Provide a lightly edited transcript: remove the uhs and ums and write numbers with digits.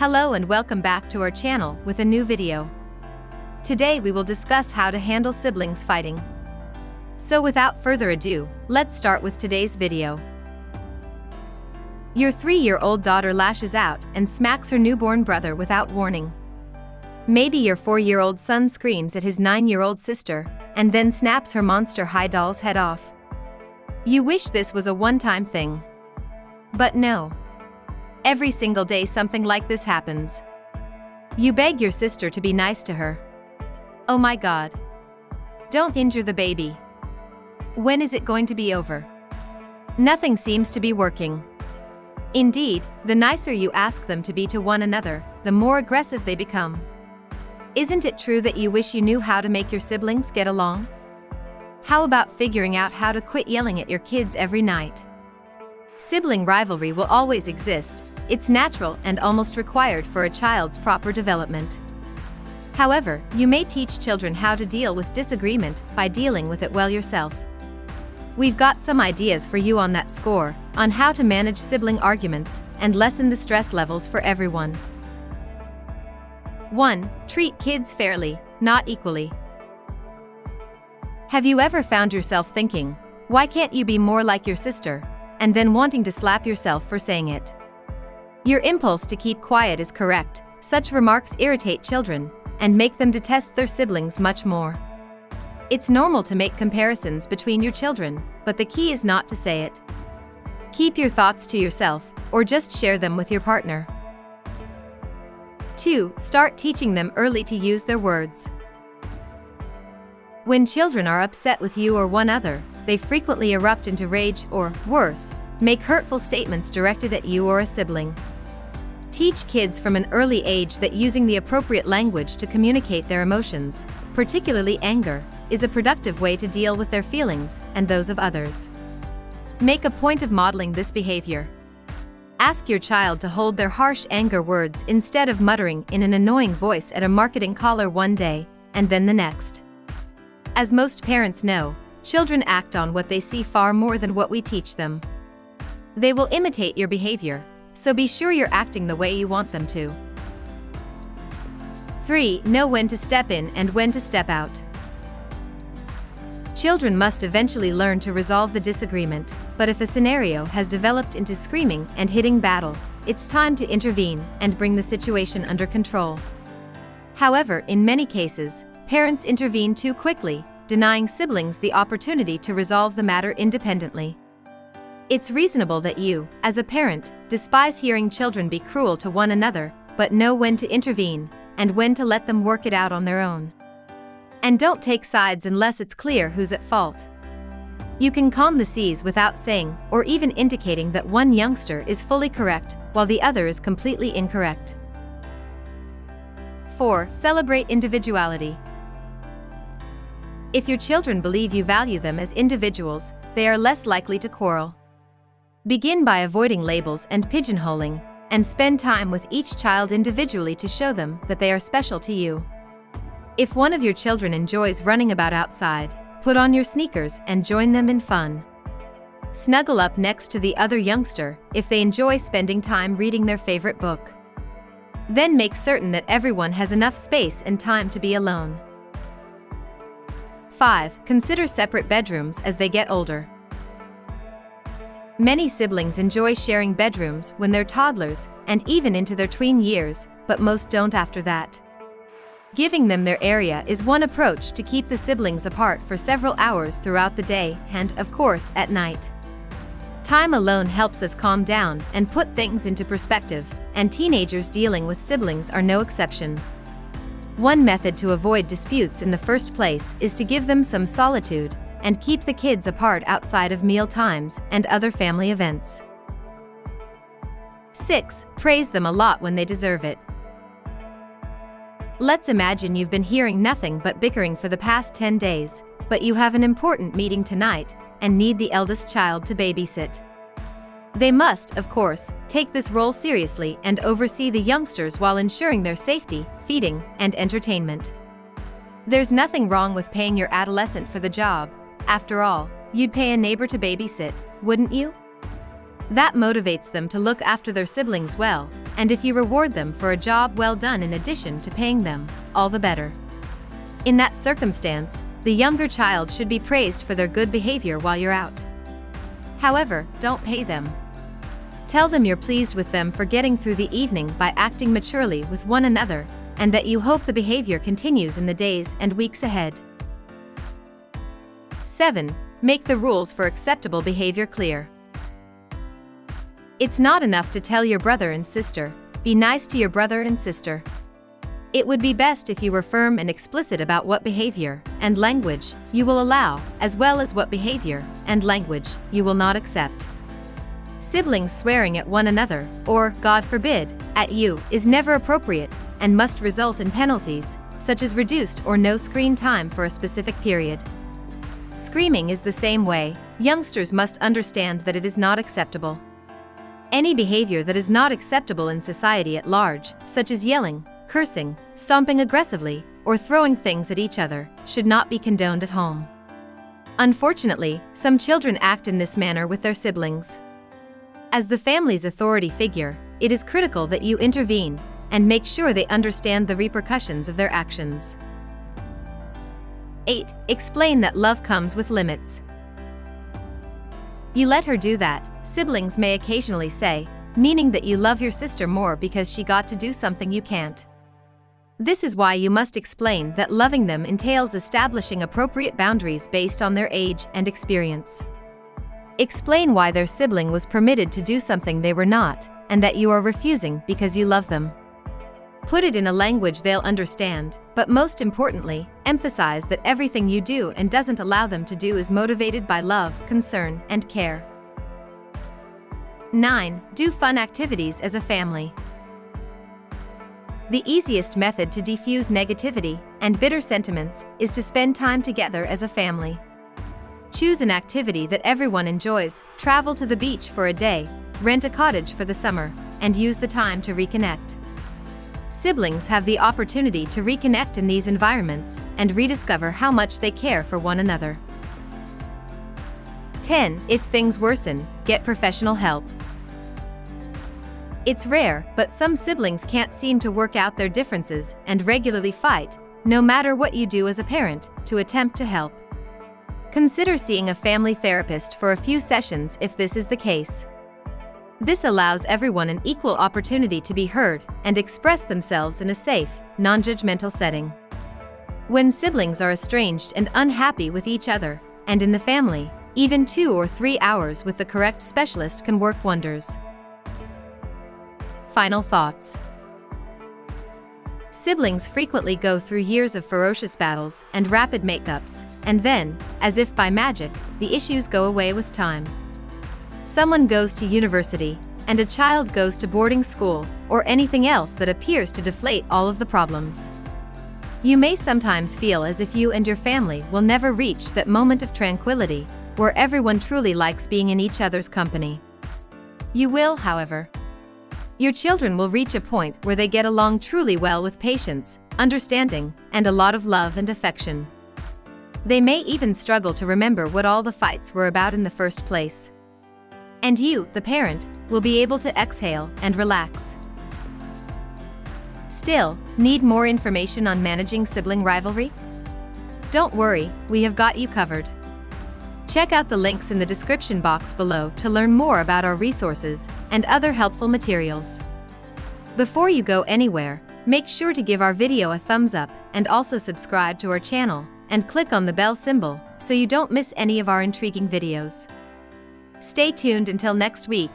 Hello and welcome back to our channel with a new video. Today we will discuss how to handle siblings fighting. So without further ado, let's start with today's video. Your 3-year-old daughter lashes out and smacks her newborn brother without warning. Maybe your 4-year-old son screams at his 9-year-old sister and then snaps her monster high doll's head off. You wish this was a one-time thing. But no. Every single day something like this happens. You beg your sister to be nice to her. Oh my God. Don't injure the baby. When is it going to be over? Nothing seems to be working. Indeed, the nicer you ask them to be to one another, the more aggressive they become. Isn't it true that you wish you knew how to make your siblings get along? How about figuring out how to quit yelling at your kids every night? Sibling rivalry will always exist. It's natural and almost required for a child's proper development. However, you may teach children how to deal with disagreement by dealing with it well yourself. We've got some ideas for you on that score, on how to manage sibling arguments and lessen the stress levels for everyone. 1. Treat kids fairly, not equally. Have you ever found yourself thinking, why can't you be more like your sister, and then wanting to slap yourself for saying it? Your impulse to keep quiet is correct. Such remarks irritate children and make them detest their siblings much more. It's normal to make comparisons between your children, but the key is not to say it. Keep your thoughts to yourself, or just share them with your partner. 2. Start teaching them early to use their words. When children are upset with you or one other, they frequently erupt into rage or, worse, make hurtful statements directed at you or a sibling. Teach kids from an early age that using the appropriate language to communicate their emotions, particularly anger, is a productive way to deal with their feelings and those of others. Make a point of modeling this behavior. Ask your child to hold their harsh anger words instead of muttering in an annoying voice at a marketing caller one day, and then the next. As most parents know, children act on what they see far more than what we teach them. They will imitate your behavior, so be sure you're acting the way you want them to. 3. Know when to step in and when to step out. Children must eventually learn to resolve the disagreement, but if a scenario has developed into screaming and hitting battle, it's time to intervene and bring the situation under control. However, in many cases, parents intervene too quickly, denying siblings the opportunity to resolve the matter independently. It's reasonable that you, as a parent, despise hearing children be cruel to one another, but know when to intervene and when to let them work it out on their own. And don't take sides unless it's clear who's at fault. You can calm the seas without saying or even indicating that one youngster is fully correct while the other is completely incorrect. 4. Celebrate individuality. If your children believe you value them as individuals, they are less likely to quarrel. Begin by avoiding labels and pigeonholing, and spend time with each child individually to show them that they are special to you. If one of your children enjoys running about outside, put on your sneakers and join them in fun. Snuggle up next to the other youngster if they enjoy spending time reading their favorite book. Then make certain that everyone has enough space and time to be alone. 5. Consider separate bedrooms as they get older. Many siblings enjoy sharing bedrooms when they're toddlers and even into their tween years, but most don't after that. Giving them their area is one approach to keep the siblings apart for several hours throughout the day and, of course, at night. Time alone helps us calm down and put things into perspective, and teenagers dealing with siblings are no exception. One method to avoid disputes in the first place is to give them some solitude and keep the kids apart outside of meal times and other family events. 6. Praise them a lot when they deserve it. Let's imagine you've been hearing nothing but bickering for the past 10 days, but you have an important meeting tonight and need the eldest child to babysit. They must, of course, take this role seriously and oversee the youngsters while ensuring their safety, feeding, and entertainment. There's nothing wrong with paying your adolescent for the job. After all, you'd pay a neighbor to babysit, wouldn't you? That motivates them to look after their siblings well, and if you reward them for a job well done in addition to paying them, all the better. In that circumstance, the younger child should be praised for their good behavior while you're out. However, don't pay them. Tell them you're pleased with them for getting through the evening by acting maturely with one another, and that you hope the behavior continues in the days and weeks ahead. 7. Make the rules for acceptable behavior clear. It's not enough to tell your brother and sister, be nice to your brother and sister. It would be best if you were firm and explicit about what behavior and language you will allow, as well as what behavior and language you will not accept. Siblings swearing at one another, or, God forbid, at you, is never appropriate and must result in penalties, such as reduced or no screen time for a specific period. Screaming is the same way. Youngsters must understand that it is not acceptable. Any behavior that is not acceptable in society at large, such as yelling, cursing, stomping aggressively, or throwing things at each other, should not be condoned at home. Unfortunately, some children act in this manner with their siblings. As the family's authority figure, it is critical that you intervene and make sure they understand the repercussions of their actions. 8. Explain that love comes with limits. You let her do that, siblings may occasionally say, meaning that you love your sister more because she got to do something you can't. This is why you must explain that loving them entails establishing appropriate boundaries based on their age and experience. Explain why their sibling was permitted to do something they were not, and that you are refusing because you love them. Put it in a language they'll understand, but most importantly, emphasize that everything you do and doesn't allow them to do is motivated by love, concern, and care. 9. Do fun activities as a family. The easiest method to defuse negativity and bitter sentiments is to spend time together as a family. Choose an activity that everyone enjoys, travel to the beach for a day, rent a cottage for the summer, and use the time to reconnect. Siblings have the opportunity to reconnect in these environments and rediscover how much they care for one another. 10. If things worsen, get professional help. It's rare, but some siblings can't seem to work out their differences and regularly fight, no matter what you do as a parent, to attempt to help. Consider seeing a family therapist for a few sessions if this is the case. This allows everyone an equal opportunity to be heard and express themselves in a safe, non-judgmental setting. When siblings are estranged and unhappy with each other, and in the family, even 2 or 3 hours with the correct specialist can work wonders. Final thoughts. Siblings frequently go through years of ferocious battles and rapid makeups, and then, as if by magic, the issues go away with time. Someone goes to university, and a child goes to boarding school, or anything else that appears to deflate all of the problems. You may sometimes feel as if you and your family will never reach that moment of tranquility, where everyone truly likes being in each other's company. You will, however. Your children will reach a point where they get along truly well with patience, understanding, and a lot of love and affection. They may even struggle to remember what all the fights were about in the first place. And you, the parent, will be able to exhale and relax. Still, need more information on managing sibling rivalry? Don't worry, we have got you covered. Check out the links in the description box below to learn more about our resources and other helpful materials. Before you go anywhere, make sure to give our video a thumbs up and also subscribe to our channel and click on the bell symbol so you don't miss any of our intriguing videos. Stay tuned until next week.